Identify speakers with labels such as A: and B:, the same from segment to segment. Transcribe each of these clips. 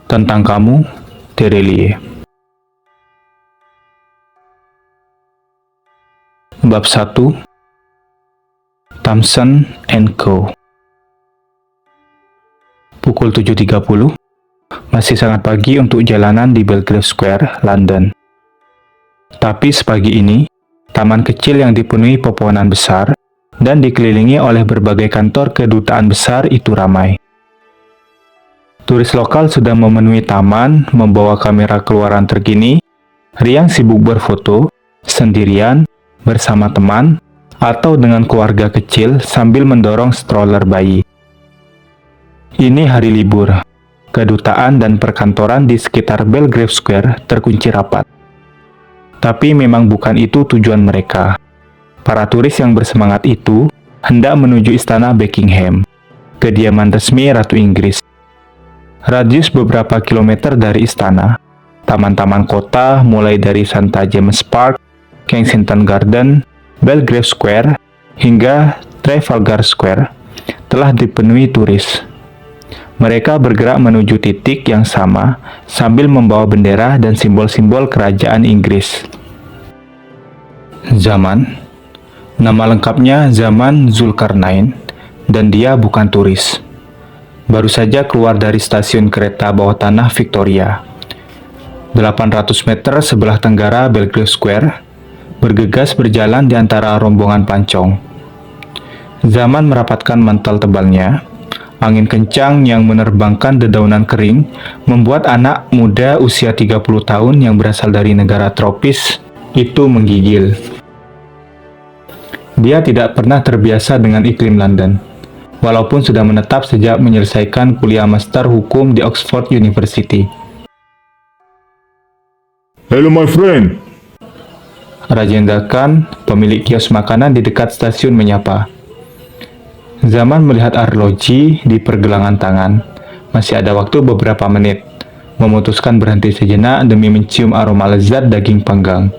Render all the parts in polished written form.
A: Tentang kamu, Terelie. Bab 1, Thompson and Co. Pukul 7.30, masih sangat pagi untuk jalanan di Belgrave Square, London. Tapi sepagi ini, taman kecil yang dipenuhi pepohonan besar dan dikelilingi oleh berbagai kantor kedutaan besar itu ramai. Turis lokal sudah memenuhi taman, membawa kamera keluaran terkini, riang sibuk berfoto, sendirian, bersama teman, atau dengan keluarga kecil sambil mendorong stroller bayi. Ini hari libur. Kedutaan dan perkantoran di sekitar Belgrave Square terkunci rapat. Tapi memang bukan itu tujuan mereka. Para turis yang bersemangat itu hendak menuju istana Buckingham, kediaman resmi Ratu Inggris. Radius beberapa kilometer dari istana, taman-taman kota mulai dari St. James Park, Kensington Garden, Belgrave Square, hingga Trafalgar Square telah dipenuhi turis. Mereka bergerak menuju titik yang sama sambil membawa bendera dan simbol-simbol kerajaan Inggris. Zaman, nama lengkapnya Zaman Zulkarnain, dan dia bukan turis. Baru saja keluar dari stasiun kereta bawah tanah Victoria. 800 meter sebelah tenggara Belgrave Square, bergegas berjalan di antara rombongan pelancong. Zaman merapatkan mantel tebalnya. Angin kencang yang menerbangkan dedaunan kering membuat anak muda usia 30 tahun yang berasal dari negara tropis itu menggigil. Dia tidak pernah terbiasa dengan iklim London, walaupun sudah menetap sejak menyelesaikan kuliah master hukum di Oxford University.
B: Hello my friend.
A: Rajendra Khan, pemilik kios makanan di dekat stasiun menyapa. Zaman melihat arloji di pergelangan tangan. Masih ada waktu beberapa menit. Memutuskan berhenti sejenak demi mencium aroma lezat daging panggang.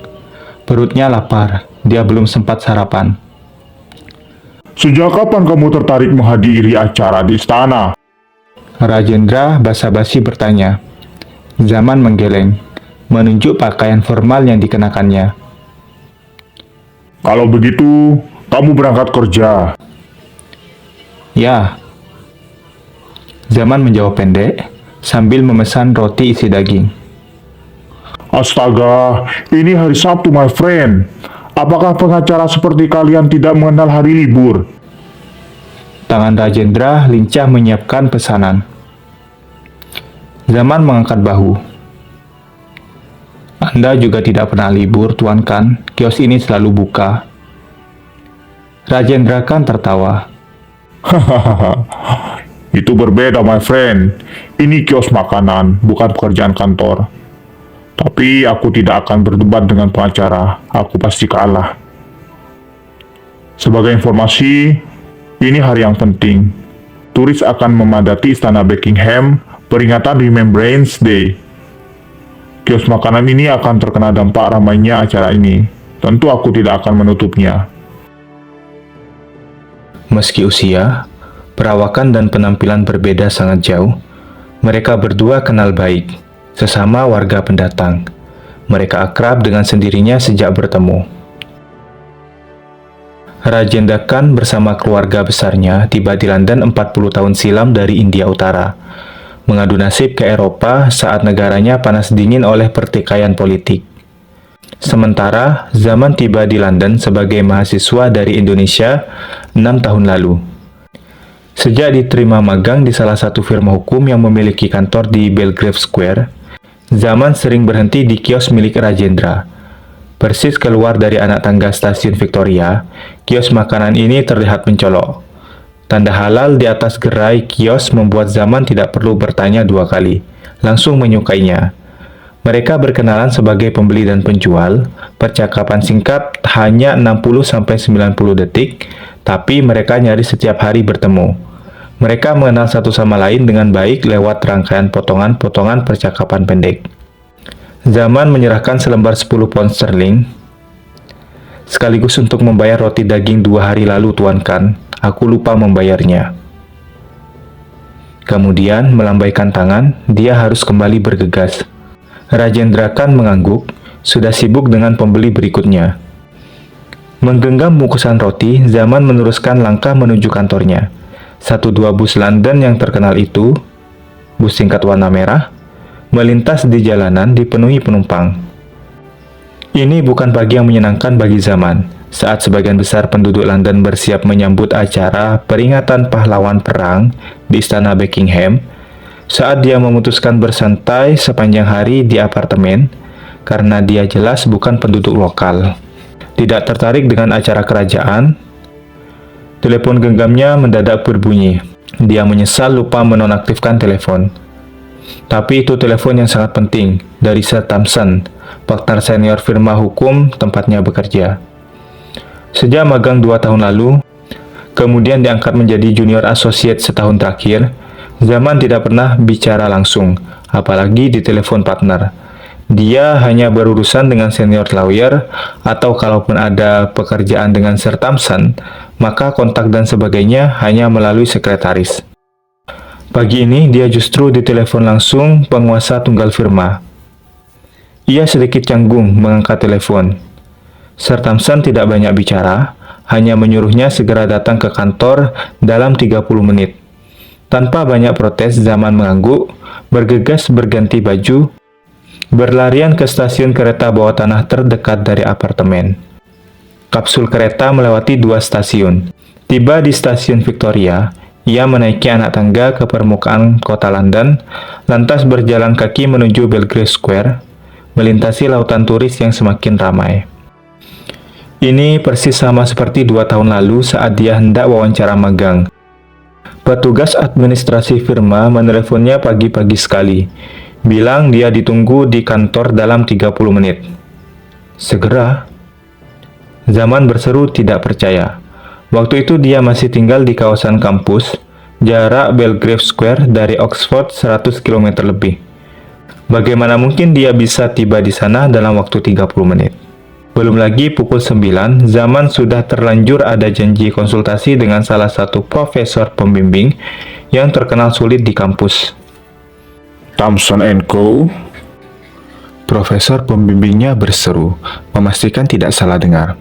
A: Perutnya lapar. Dia belum sempat sarapan.
B: Sejak kapan kamu tertarik menghadiri acara di istana?
A: Rajendra basa-basi bertanya. Zaman menggeleng, menunjuk pakaian formal yang dikenakannya.
B: Kalau begitu, kamu berangkat kerja.
A: Ya. Zaman menjawab pendek, sambil memesan roti isi daging.
B: Astaga, ini hari Sabtu my friend. Apakah pengacara seperti kalian tidak mengenal hari libur?
A: Tangan Rajendra lincah menyiapkan pesanan. Zaman mengangkat bahu. Anda juga tidak pernah libur, Tuan Khan. Kios ini selalu buka. Rajendra Khan tertawa.
B: Hahaha, itu berbeda my friend. Ini kios makanan, bukan pekerjaan kantor. Tapi aku tidak akan berdebat dengan pengacara. Aku pasti kalah. Sebagai informasi, ini hari yang penting. Turis akan memadati istana Buckingham peringatan Remembrance Day. Kios makanan ini akan terkena dampak ramainya acara ini. Tentu aku tidak akan menutupnya.
A: Meski usia, perawakan dan penampilan berbeda sangat jauh, mereka berdua kenal baik, sesama warga pendatang. Mereka akrab dengan sendirinya sejak bertemu. Rajendra Khan bersama keluarga besarnya tiba di London 40 tahun silam dari India Utara, mengadu nasib ke Eropa saat negaranya panas dingin oleh pertikaian politik. Sementara, Zaman tiba di London sebagai mahasiswa dari Indonesia 6 tahun lalu. Sejak diterima magang di salah satu firma hukum yang memiliki kantor di Belgrave Square, Zaman sering berhenti di kios milik Rajendra. Persis keluar dari anak tangga stasiun Victoria, kios makanan ini terlihat mencolok. Tanda halal di atas gerai kios membuat Zaman tidak perlu bertanya dua kali, langsung menyukainya. Mereka berkenalan sebagai pembeli dan penjual. Percakapan singkat hanya 60-90 detik, tapi mereka nyaris setiap hari bertemu. Mereka mengenal satu sama lain dengan baik lewat rangkaian potongan-potongan percakapan pendek. Zaman menyerahkan selembar 10 pound sterling, sekaligus untuk membayar roti daging 2 hari lalu, Tuan Khan. Aku lupa membayarnya. Kemudian melambaikan tangan, dia harus kembali bergegas. Rajendra Khan mengangguk, sudah sibuk dengan pembeli berikutnya. Menggenggam bungkusan roti, Zaman meneruskan langkah menuju kantornya. 1-2 bus London yang terkenal itu, bus singkat warna merah, melintas di jalanan dipenuhi penumpang. Ini bukan pagi yang menyenangkan bagi Zaman, saat sebagian besar penduduk London bersiap menyambut acara peringatan pahlawan perang di Istana Buckingham, saat dia memutuskan bersantai sepanjang hari di apartemen, karena dia jelas bukan penduduk lokal. Tidak tertarik dengan acara kerajaan, telepon genggamnya mendadak berbunyi. Dia menyesal lupa menonaktifkan telepon. Tapi itu telepon yang sangat penting, dari Sir Thompson, partner senior firma hukum tempatnya bekerja. Sejak magang 2 tahun lalu, kemudian diangkat menjadi junior associate setahun terakhir, Zaman tidak pernah bicara langsung, apalagi di telepon partner. Dia hanya berurusan dengan senior lawyer, atau kalaupun ada pekerjaan dengan Sir Thompson, maka kontak dan sebagainya hanya melalui sekretaris. Pagi ini dia justru ditelepon langsung penguasa tunggal firma. Ia sedikit canggung mengangkat telepon. Sir Thompson tidak banyak bicara, hanya menyuruhnya segera datang ke kantor dalam 30 menit. Tanpa banyak protes, Zaman mengangguk, bergegas berganti baju, berlarian ke stasiun kereta bawah tanah terdekat dari apartemen. Kapsul kereta melewati 2 stasiun. Tiba di stasiun Victoria, ia menaiki anak tangga ke permukaan kota London, lantas berjalan kaki menuju Belgrave Square, melintasi lautan turis yang semakin ramai. Ini persis sama seperti 2 tahun lalu saat dia hendak wawancara magang. Petugas administrasi firma meneleponnya pagi-pagi sekali, bilang dia ditunggu di kantor dalam 30 menit. Segera? Zaman berseru tidak percaya. Waktu itu dia masih tinggal di kawasan kampus, jarak Belgrave Square dari Oxford 100 km lebih. Bagaimana mungkin dia bisa tiba di sana dalam waktu 30 menit? Belum lagi pukul 9, Zaman sudah terlanjur ada janji konsultasi dengan salah satu profesor pembimbing yang terkenal sulit di kampus.
B: Thompson & Co.
A: Profesor pembimbingnya berseru, memastikan tidak salah dengar.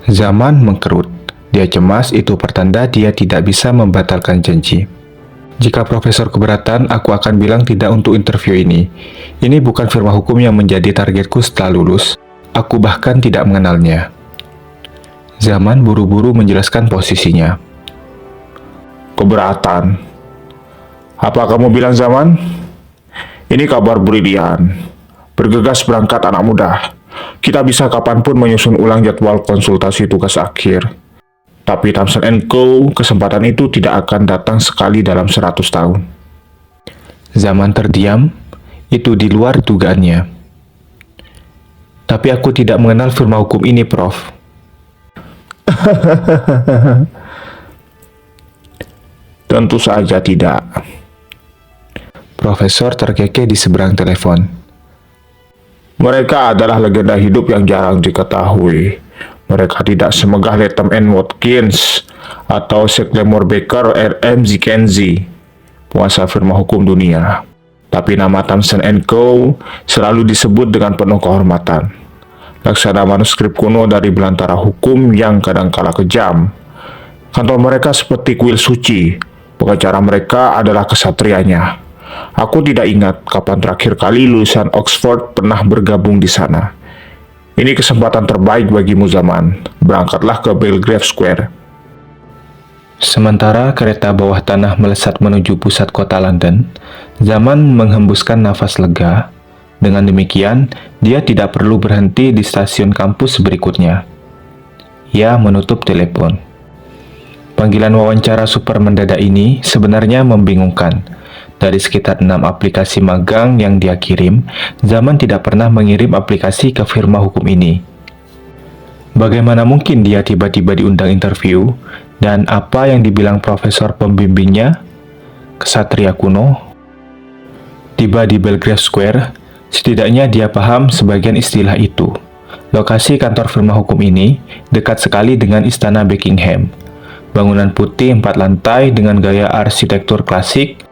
A: Zaman mengkerut. Dia cemas, itu pertanda dia tidak bisa membatalkan janji. Jika profesor keberatan, aku akan bilang tidak untuk interview ini. Ini bukan firma hukum yang menjadi targetku setelah lulus. Aku bahkan tidak mengenalnya. Zaman buru-buru menjelaskan posisinya.
B: Keberatan. Apa kamu bilang, Zaman? Ini kabar brilian. Bergegas berangkat anak muda. Kita bisa kapanpun menyusun ulang jadwal konsultasi tugas akhir. Tapi Thompson & Co. kesempatan itu tidak akan datang sekali dalam 100 tahun.
A: Zaman terdiam. Itu di luar dugaannya. Tapi aku tidak mengenal firma hukum ini, Prof.
B: Tentu saja tidak.
A: Profesor terkekeh di seberang telepon.
B: Mereka adalah legenda hidup yang jarang diketahui. Mereka tidak semegah Latham & Watkins atau Shackley Baker R.M. Mackenzie, penguasa firma hukum dunia. Tapi nama Thompson & Co. selalu disebut dengan penuh kehormatan. Laksana manuskrip kuno dari belantara hukum yang kadangkala kejam. Kantor mereka seperti kuil suci. Pengacara mereka adalah kesatrianya. Aku tidak ingat kapan terakhir kali lulusan Oxford pernah bergabung di sana. Ini kesempatan terbaik bagimu, Zaman. Berangkatlah ke Belgrave Square.
A: Sementara kereta bawah tanah melesat menuju pusat kota London, Zaman menghembuskan nafas lega. Dengan demikian, dia tidak perlu berhenti di stasiun kampus berikutnya. Ia menutup telepon. Panggilan wawancara super mendadak ini sebenarnya membingungkan. Dari sekitar 6 aplikasi magang yang dia kirim, Zaman tidak pernah mengirim aplikasi ke firma hukum ini. Bagaimana mungkin dia tiba-tiba diundang interview, dan apa yang dibilang profesor pembimbingnya? Kesatria kuno. Tiba di Belgrave Square, setidaknya dia paham sebagian istilah itu. Lokasi kantor firma hukum ini dekat sekali dengan Istana Buckingham. Bangunan putih 4 lantai dengan gaya arsitektur klasik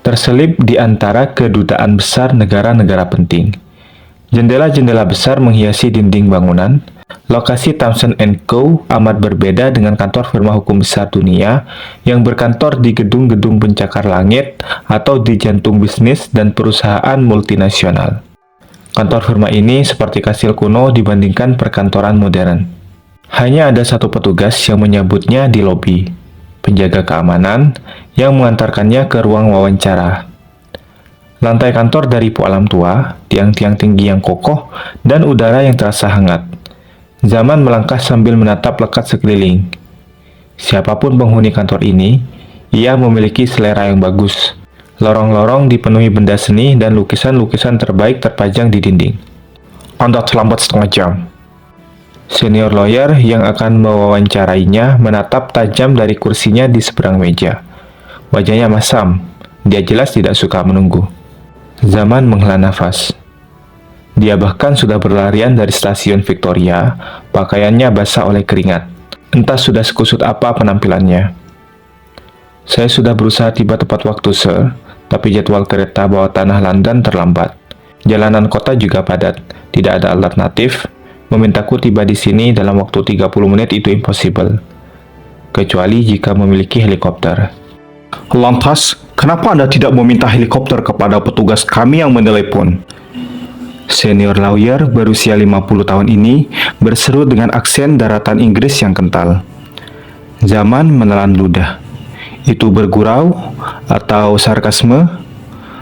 A: terselip di antara kedutaan besar negara-negara penting. Jendela-jendela besar menghiasi dinding bangunan. Lokasi Thomson & Co. amat berbeda dengan kantor firma hukum besar dunia yang berkantor di gedung-gedung pencakar langit atau di jantung bisnis dan perusahaan multinasional. Kantor firma ini seperti kastil kuno dibandingkan perkantoran modern. Hanya ada satu petugas yang menyambutnya di lobi, penjaga keamanan yang mengantarkannya ke ruang wawancara. Lantai kantor dari po alam tua, tiang-tiang tinggi yang kokoh, dan udara yang terasa hangat. Zaman melangkah sambil menatap lekat sekeliling. Siapapun penghuni kantor ini, ia memiliki selera yang bagus. Lorong-lorong dipenuhi benda seni dan lukisan-lukisan terbaik terpajang di dinding. Anda terlambat setengah jam. Senior lawyer yang akan mewawancarainya menatap tajam dari kursinya di seberang meja. Wajahnya masam, dia jelas tidak suka menunggu. Zaman menghela nafas. Dia bahkan sudah berlarian dari stasiun Victoria, pakaiannya basah oleh keringat. Entah sudah sekusut apa penampilannya. Saya sudah berusaha tiba tepat waktu, Sir, tapi jadwal kereta bawah tanah London terlambat. Jalanan kota juga padat, tidak ada alternatif. Memintaku tiba di sini dalam waktu 30 menit itu impossible. Kecuali jika memiliki helikopter. Lantas, kenapa Anda tidak meminta helikopter kepada petugas kami yang menelepon? Senior lawyer berusia 50 tahun ini berseru dengan aksen daratan Inggris yang kental. Zaman menelan ludah. Itu bergurau atau sarkasme?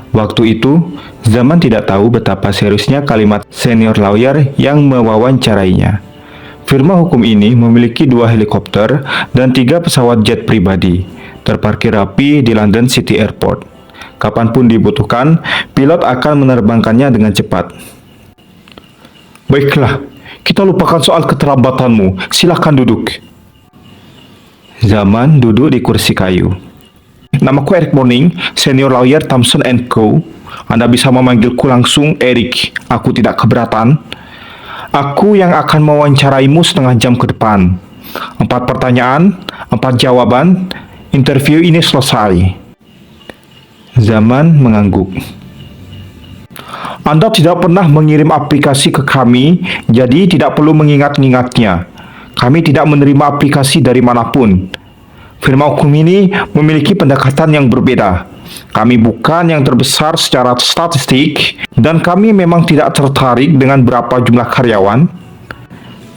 A: Waktu itu, Zaman tidak tahu betapa seriusnya kalimat senior lawyer yang mewawancarainya. Firma hukum ini memiliki 2 helikopter dan 3 pesawat jet pribadi, terparkir rapi di London City Airport. Kapanpun dibutuhkan, pilot akan menerbangkannya dengan cepat. Baiklah, kita lupakan soal keterlambatanmu. Silakan duduk. Zaman duduk di kursi kayu. Namaku Eric Morning, senior lawyer Thomson & Co. Anda bisa memanggilku langsung Eric. Aku tidak keberatan. Aku yang akan mewawancaraimu setengah jam ke depan. 4 pertanyaan, 4 jawaban. Interview ini selesai. Zaman mengangguk. Anda tidak pernah mengirim aplikasi ke kami, jadi tidak perlu mengingat-ingatnya. Kami tidak menerima aplikasi dari manapun. Firma hukum ini memiliki pendekatan yang berbeda. Kami bukan yang terbesar secara statistik, dan kami memang tidak tertarik dengan berapa jumlah karyawan.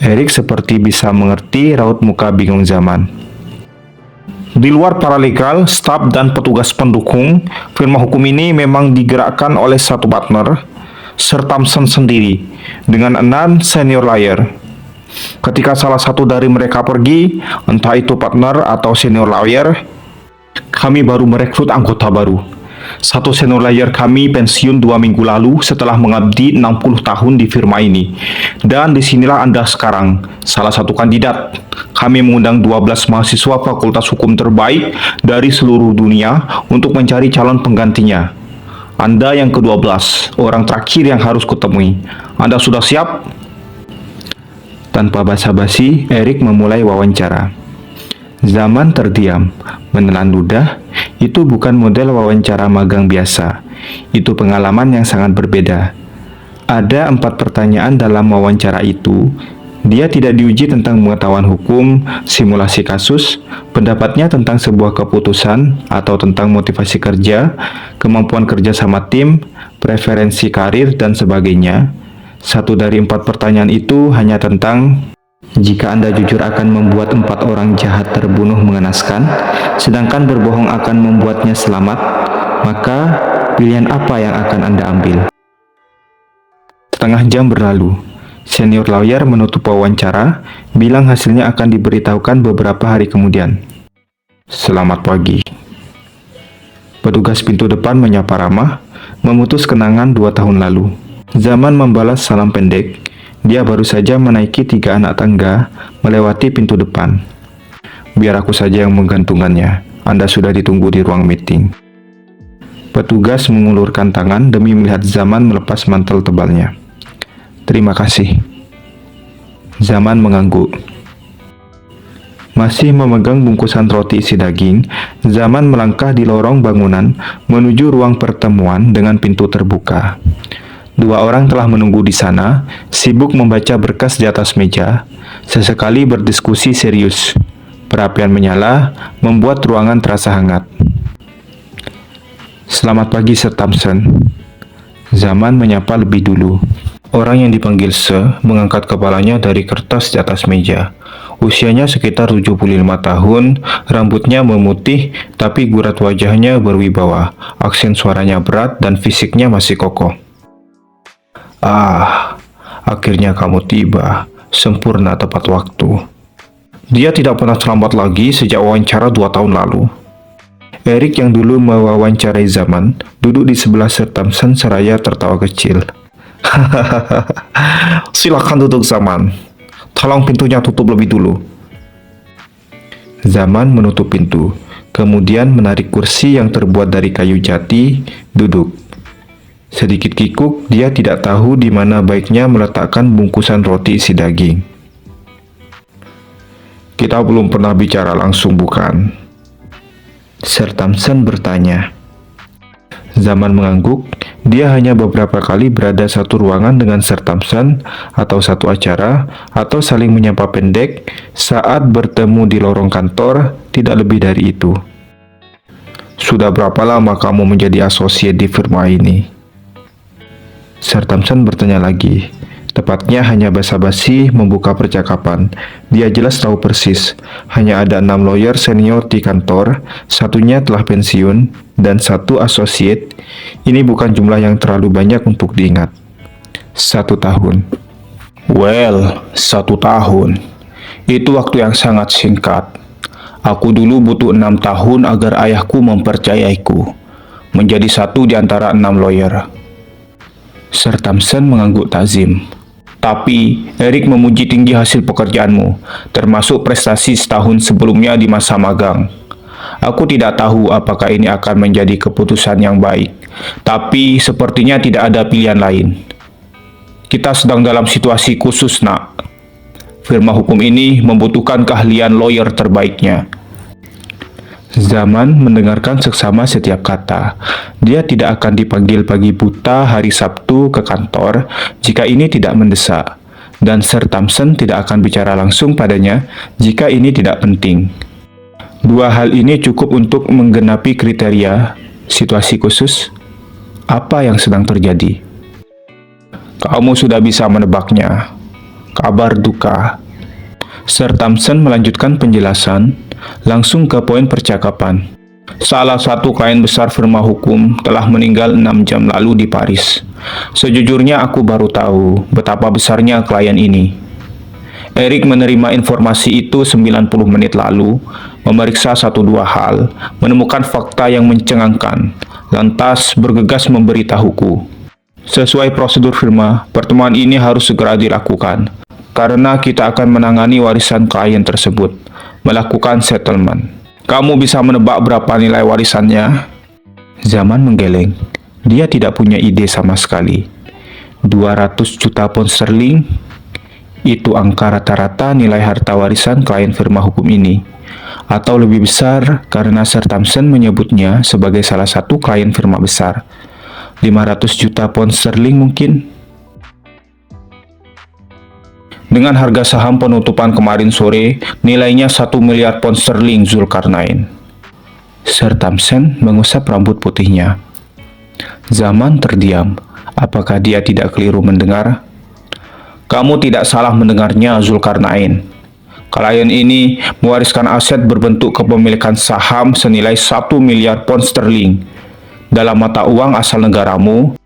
A: Eric seperti bisa mengerti raut muka bingung Zaman. Di luar paralegal, staf dan petugas pendukung, firma hukum ini memang digerakkan oleh satu partner, Sir Thomson sendiri, dengan 6 senior lawyer. Ketika salah satu dari mereka pergi, entah itu partner atau senior lawyer, kami baru merekrut anggota baru. Satu senior lawyer kami pensiun 2 minggu lalu setelah mengabdi 60 tahun di firma ini. Dan disinilah Anda sekarang, salah satu kandidat. Kami mengundang 12 mahasiswa fakultas hukum terbaik dari seluruh dunia untuk mencari calon penggantinya. Anda yang ke-12, orang terakhir yang harus kutemui. Anda sudah siap? Tanpa basa-basi, Eric memulai wawancara. Zaman terdiam, menelan ludah. Itu bukan model wawancara magang biasa. Itu pengalaman yang sangat berbeda. Ada 4 pertanyaan dalam wawancara itu. Dia tidak diuji tentang pengetahuan hukum, simulasi kasus, pendapatnya tentang sebuah keputusan, atau tentang motivasi kerja, kemampuan kerja sama tim, preferensi karir, dan sebagainya. 1 dari 4 pertanyaan itu hanya tentang jika Anda jujur akan membuat 4 orang jahat terbunuh mengenaskan, sedangkan berbohong akan membuatnya selamat, maka pilihan apa yang akan Anda ambil? Setengah jam berlalu. Senior lawyer menutup wawancara, bilang hasilnya akan diberitahukan beberapa hari kemudian. Selamat pagi. Petugas pintu depan menyapa ramah, memutus kenangan 2 tahun lalu. Zaman membalas salam pendek. Dia baru saja menaiki 3 anak tangga, melewati pintu depan. Biar aku saja yang menggantungkannya. Anda sudah ditunggu di ruang meeting. Petugas mengulurkan tangan demi melihat Zaman melepas mantel tebalnya. Terima kasih. Zaman mengangguk. Masih memegang bungkusan roti isi daging, Zaman melangkah di lorong bangunan menuju ruang pertemuan dengan pintu terbuka. Dua orang telah menunggu di sana, sibuk membaca berkas di atas meja, sesekali berdiskusi serius. Perapian menyala, membuat ruangan terasa hangat. "Selamat pagi, Sir Thompson." Zaman menyapa lebih dulu. Orang yang dipanggil Sir mengangkat kepalanya dari kertas di atas meja. Usianya sekitar 75 tahun, rambutnya memutih, tapi gurat wajahnya berwibawa, aksen suaranya berat dan fisiknya masih kokoh. "Ah, akhirnya kamu tiba, sempurna tepat waktu." Dia tidak pernah terlambat lagi sejak wawancara 2 tahun lalu. Eric yang dulu mewawancarai Zaman, duduk di sebelah Sir Thompson seraya tertawa kecil. "Silakan duduk, Zaman. Tolong pintunya tutup lebih dulu." Zaman menutup pintu, kemudian menarik kursi yang terbuat dari kayu jati, duduk. Sedikit kikuk, dia tidak tahu di mana baiknya meletakkan bungkusan roti isi daging. "Kita belum pernah bicara langsung, bukan?" Sir Thompson bertanya. Zaman mengangguk. Dia hanya beberapa kali berada satu ruangan dengan Sir Thompson, atau satu acara, atau saling menyapa pendek saat bertemu di lorong kantor, tidak lebih dari itu. "Sudah berapa lama kamu menjadi asosiat di firma ini?" Sir Thompson bertanya lagi. Tepatnya hanya basa-basi membuka percakapan. Dia jelas tahu persis, hanya ada 6 lawyer senior di kantor, satunya telah pensiun, dan 1 associate. Ini bukan jumlah yang terlalu banyak untuk diingat. 1 tahun. Well, 1 tahun. Itu waktu yang sangat singkat. Aku dulu butuh 6 tahun agar ayahku mempercayaiku, menjadi satu di antara 6 lawyer. Sir Thompson mengangguk takzim. "Tapi, Eric memuji tinggi hasil pekerjaanmu, termasuk prestasi setahun sebelumnya di masa magang. Aku tidak tahu apakah ini akan menjadi keputusan yang baik, tapi sepertinya tidak ada pilihan lain. Kita sedang dalam situasi khusus, nak. Firma hukum ini membutuhkan keahlian lawyer terbaiknya." Zaman mendengarkan seksama setiap kata. Dia tidak akan dipanggil pagi buta hari Sabtu ke kantor jika ini tidak mendesak, dan Sir Thompson tidak akan bicara langsung padanya jika ini tidak penting. 2 hal ini cukup untuk menggenapi kriteria situasi khusus. Apa yang sedang terjadi? Kamu sudah bisa menebaknya. Kabar duka. Sir Thompson melanjutkan penjelasan, langsung ke poin percakapan. Salah satu klien besar firma hukum telah meninggal 6 jam lalu di Paris. Sejujurnya aku baru tahu betapa besarnya klien ini. Eric menerima informasi itu 90 menit lalu, memeriksa 1-2 hal, menemukan fakta yang mencengangkan, lantas bergegas memberitahuku. Sesuai prosedur firma, pertemuan ini harus segera dilakukan, karena kita akan menangani warisan klien tersebut, melakukan settlement. Kamu bisa menebak berapa nilai warisannya? Zaman menggeleng. Dia tidak punya ide sama sekali. 200 juta pound sterling? Itu angka rata-rata nilai harta warisan klien firma hukum ini. Atau lebih besar karena Sir Thompson menyebutnya sebagai salah satu klien firma besar. 500 juta pound sterling mungkin? Dengan harga saham penutupan kemarin sore, nilainya 1 miliar pound sterling, Zulkarnain. Sir Thompson mengusap rambut putihnya. Zaman terdiam. Apakah dia tidak keliru mendengar? Kamu tidak salah mendengarnya, Zulkarnain. Klien ini mewariskan aset berbentuk kepemilikan saham senilai 1 miliar pound sterling. Dalam mata uang asal negaramu,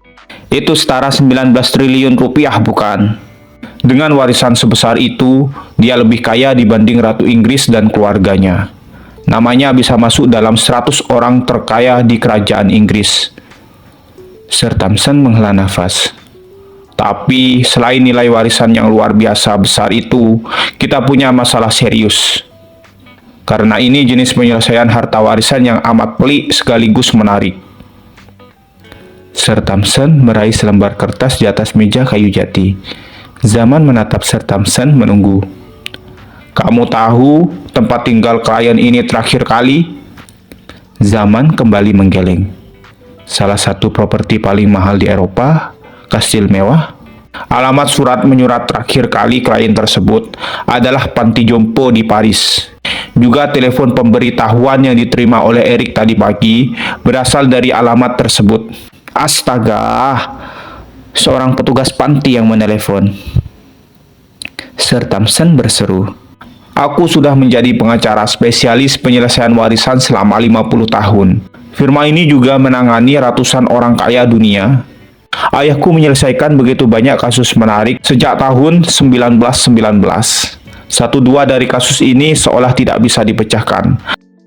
A: itu setara 19 triliun rupiah, bukan? Dengan warisan sebesar itu, dia lebih kaya dibanding Ratu Inggris dan keluarganya. Namanya bisa masuk dalam 100 orang terkaya di kerajaan Inggris. Sir Thompson menghela nafas. Tapi selain nilai warisan yang luar biasa besar itu, kita punya masalah serius. Karena ini jenis penyelesaian harta warisan yang amat pelik sekaligus menarik. Sir Thompson meraih selembar kertas di atas meja kayu jati. Zaman menatap Sir Thompson menunggu. Kamu tahu tempat tinggal klien ini terakhir kali? Zaman kembali menggeleng. Salah satu properti paling mahal di Eropa, kastil mewah. Alamat surat menyurat terakhir kali klien tersebut adalah panti jompo di Paris. Juga telepon pemberitahuan yang diterima oleh Eric tadi pagi berasal dari alamat tersebut. Astaga, seorang petugas panti yang menelepon. Sir Thompson berseru, "Aku sudah menjadi pengacara spesialis penyelesaian warisan selama 50 tahun. Firma ini juga menangani ratusan orang kaya dunia. Ayahku menyelesaikan begitu banyak kasus menarik sejak tahun 1919. Satu dua dari kasus ini seolah tidak bisa dipecahkan.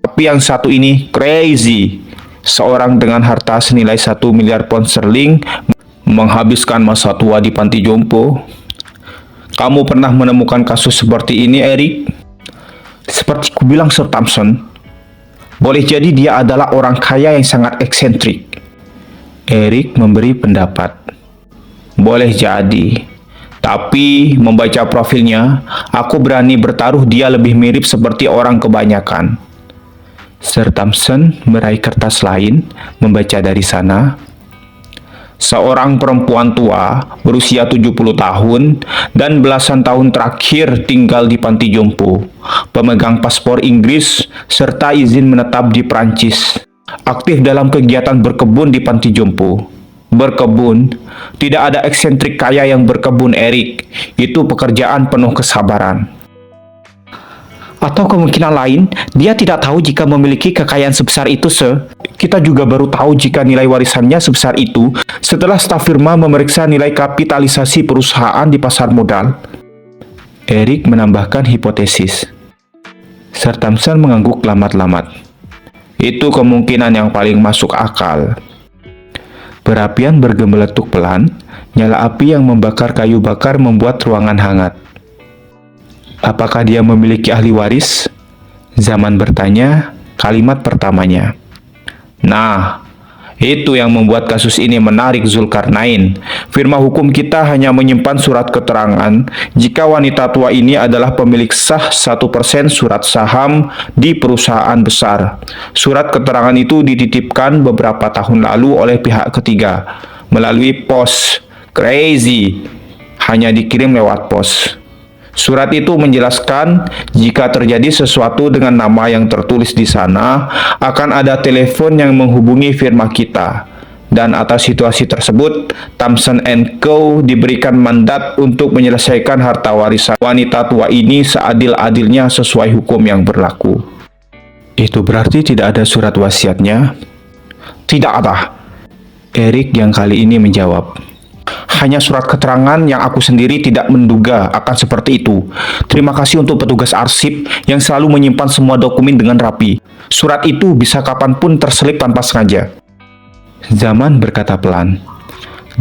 A: Tapi yang satu ini crazy. Seorang dengan harta senilai 1 miliar pound sterling menghabiskan masa tua di panti jompo. Kamu pernah menemukan kasus seperti ini, Eric?" "Seperti ku bilang, Sir Thompson, boleh jadi dia adalah orang kaya yang sangat eksentrik." Eric memberi pendapat. "Boleh jadi. Tapi, membaca profilnya, aku berani bertaruh dia lebih mirip seperti orang kebanyakan." Sir Thompson meraih kertas lain, membaca dari sana. "Seorang perempuan tua, berusia 70 tahun, dan belasan tahun terakhir tinggal di panti jompo. Pemegang paspor Inggris, serta izin menetap di Prancis. Aktif dalam kegiatan berkebun di panti jompo." Berkebun? Tidak ada eksentrik kaya yang berkebun, Eric. Itu pekerjaan penuh kesabaran. Atau kemungkinan lain, dia tidak tahu jika memiliki kekayaan sebesar itu, Sir. Kita juga baru tahu jika nilai warisannya sebesar itu setelah staf firma memeriksa nilai kapitalisasi perusahaan di pasar modal. Eric menambahkan hipotesis. Sir Thompson mengangguk lamat-lamat. "Itu kemungkinan yang paling masuk akal." Perapian bergemeletuk pelan, nyala api yang membakar kayu bakar membuat ruangan hangat. "Apakah dia memiliki ahli waris?" Zaman bertanya, kalimat pertamanya. "Nah, itu yang membuat kasus ini menarik, Zulkarnain. Firma hukum kita hanya menyimpan surat keterangan jika wanita tua ini adalah pemilik sah 1% surat saham di perusahaan besar. Surat keterangan itu dititipkan beberapa tahun lalu oleh pihak ketiga melalui pos. Crazy. Hanya dikirim lewat pos. Surat itu menjelaskan jika terjadi sesuatu dengan nama yang tertulis di sana, akan ada telepon yang menghubungi firma kita. Dan atas situasi tersebut, Thompson & Co. diberikan mandat untuk menyelesaikan harta warisan wanita tua ini seadil-adilnya sesuai hukum yang berlaku." "Itu berarti tidak ada surat wasiatnya?" "Tidak ada." Eric yang kali ini menjawab. "Hanya surat keterangan yang aku sendiri tidak menduga akan seperti itu. Terima kasih untuk petugas arsip yang selalu menyimpan semua dokumen dengan rapi. Surat itu bisa kapanpun terselip tanpa sengaja." Zaman berkata pelan.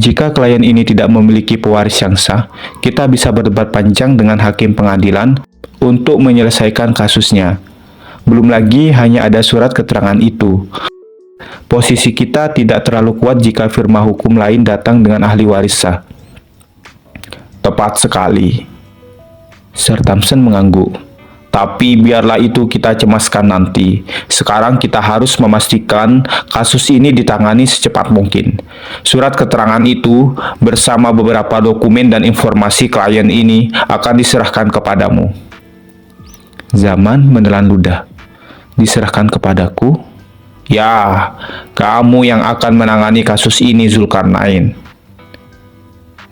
A: "Jika klien ini tidak memiliki pewaris yang sah, kita bisa berdebat panjang dengan hakim pengadilan untuk menyelesaikan kasusnya. Belum lagi hanya ada surat keterangan itu. Posisi kita tidak terlalu kuat jika firma hukum lain datang dengan ahli waris sah." "Tepat sekali." Sir Thompson mengangguk. "Tapi biarlah itu kita cemaskan nanti. Sekarang kita harus memastikan kasus ini ditangani secepat mungkin. Surat keterangan itu bersama beberapa dokumen dan informasi klien ini akan diserahkan kepadamu." Zaman menelan ludah. "Diserahkan kepadaku?" "Ya, kamu yang akan menangani kasus ini, Zulkarnain."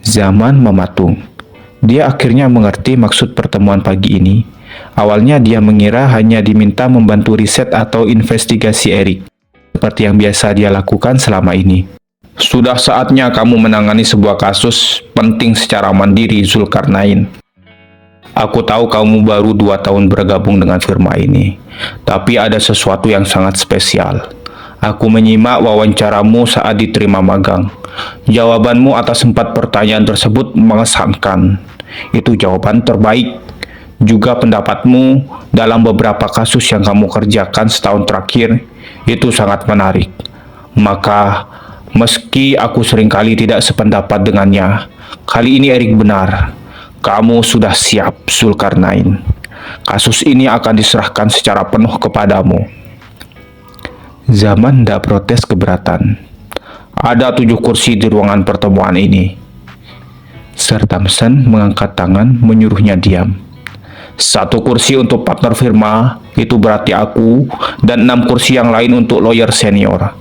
A: Zaman mematung. Dia akhirnya mengerti maksud pertemuan pagi ini. Awalnya dia mengira hanya diminta membantu riset atau investigasi Eric, seperti yang biasa dia lakukan selama ini. "Sudah saatnya kamu menangani sebuah kasus penting secara mandiri, Zulkarnain. Aku tahu kamu baru 2 tahun bergabung dengan firma ini, tapi ada sesuatu yang sangat spesial. Aku menyimak wawancaramu saat diterima magang. Jawabanmu atas 4 pertanyaan tersebut mengesankan. Itu jawaban terbaik. Juga pendapatmu dalam beberapa kasus yang kamu kerjakan setahun terakhir, itu sangat menarik. Maka, meski aku seringkali tidak sependapat dengannya, kali ini Eric benar. Kamu sudah siap, Zulkarnain. kasus ini akan diserahkan secara penuh kepadamu. Zaman tidak protes keberatan. Ada 7 kursi di ruangan pertemuan ini. Sir Thompson mengangkat tangan menyuruhnya diam. 1 kursi untuk partner firma, itu berarti aku, dan 6 kursi yang lain untuk lawyer senior.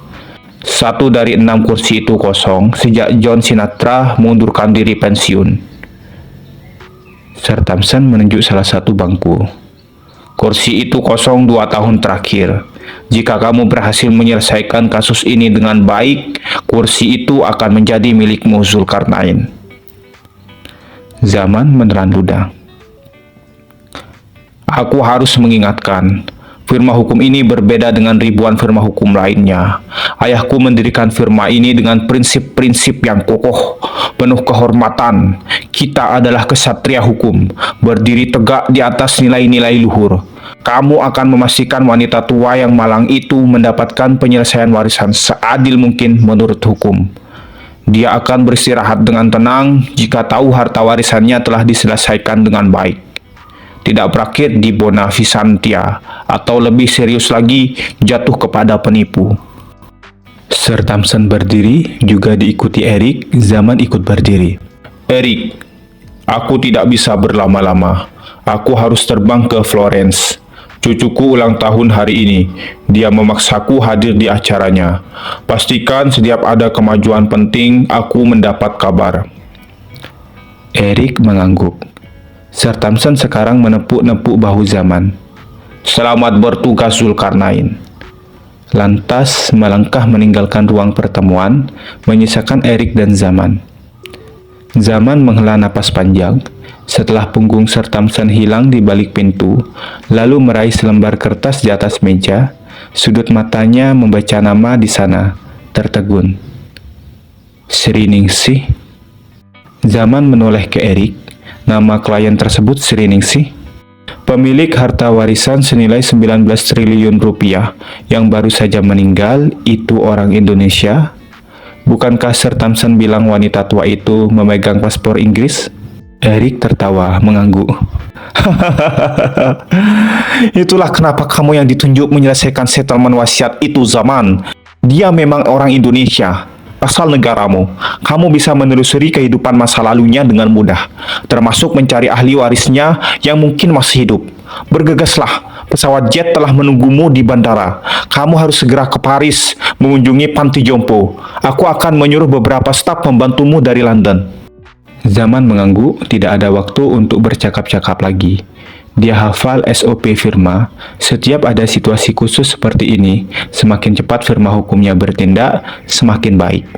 A: 1 dari 6 kursi itu kosong sejak John Sinatra mengundurkan diri pensiun. Sir Thompson menunjuk salah satu bangku. Kursi itu kosong 2 tahun terakhir. Jika kamu berhasil menyelesaikan kasus ini dengan baik, kursi itu akan menjadi milikmu, Zulkarnain. Zaman menelan ludah. Aku harus mengingatkan, firma hukum ini berbeda dengan ribuan firma hukum lainnya. Ayahku mendirikan firma ini dengan prinsip-prinsip yang kokoh, penuh kehormatan. Kita adalah kesatria hukum, berdiri tegak di atas nilai-nilai luhur. Kamu akan memastikan wanita tua yang malang itu mendapatkan penyelesaian warisan seadil mungkin menurut hukum. Dia akan beristirahat dengan tenang jika tahu harta warisannya telah diselesaikan dengan baik. Tidak berakhir di bona fisantia, atau lebih serius lagi, jatuh kepada penipu. Sir Thompson berdiri, juga diikuti Eric. Zaman ikut berdiri. Eric, aku tidak bisa berlama-lama. Aku harus terbang ke Florence. Cucuku ulang tahun hari ini. Dia memaksaku hadir di acaranya. Pastikan setiap ada kemajuan penting, aku mendapat kabar. Eric mengangguk. Sir Thompson sekarang menepuk-nepuk bahu Zaman. Selamat bertugas, Zulkarnain. Lantas melangkah meninggalkan ruang pertemuan, menyisakan Eric dan Zaman. Zaman menghela napas panjang. Setelah punggung Sir Thompson hilang di balik pintu, lalu meraih selembar kertas di atas meja, sudut matanya membaca nama di sana, tertegun. Sriningsih. Zaman menoleh ke Eric. Nama klien tersebut Sriningsih, pemilik harta warisan senilai 19 triliun rupiah yang baru saja meninggal. Itu orang Indonesia. Bukankah Sir Thompson bilang wanita tua itu memegang paspor Inggris? Eric tertawa, mengangguk. Itulah kenapa kamu yang ditunjuk menyelesaikan settlement wasiat itu, Zaman. Dia memang orang Indonesia, asal negaramu. Kamu bisa menelusuri kehidupan masa lalunya dengan mudah, termasuk mencari ahli warisnya yang mungkin masih hidup. Bergegaslah, pesawat jet telah menunggumu di bandara. Kamu harus segera ke Paris, mengunjungi panti jompo. Aku akan menyuruh beberapa staf membantumu dari London. Zaman mengangguk, tidak ada waktu untuk bercakap-cakap lagi. Dia hafal SOP firma. Setiap ada situasi khusus seperti ini, semakin cepat firma hukumnya bertindak, semakin baik.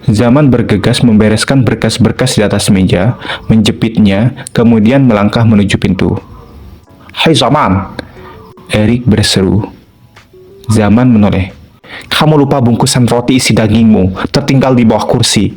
A: Zaman bergegas membereskan berkas-berkas di atas meja, menjepitnya, kemudian melangkah menuju pintu. Hai Zaman! Eric berseru. Zaman menoleh. Kamu lupa bungkusan roti isi dagingmu, tertinggal di bawah kursi.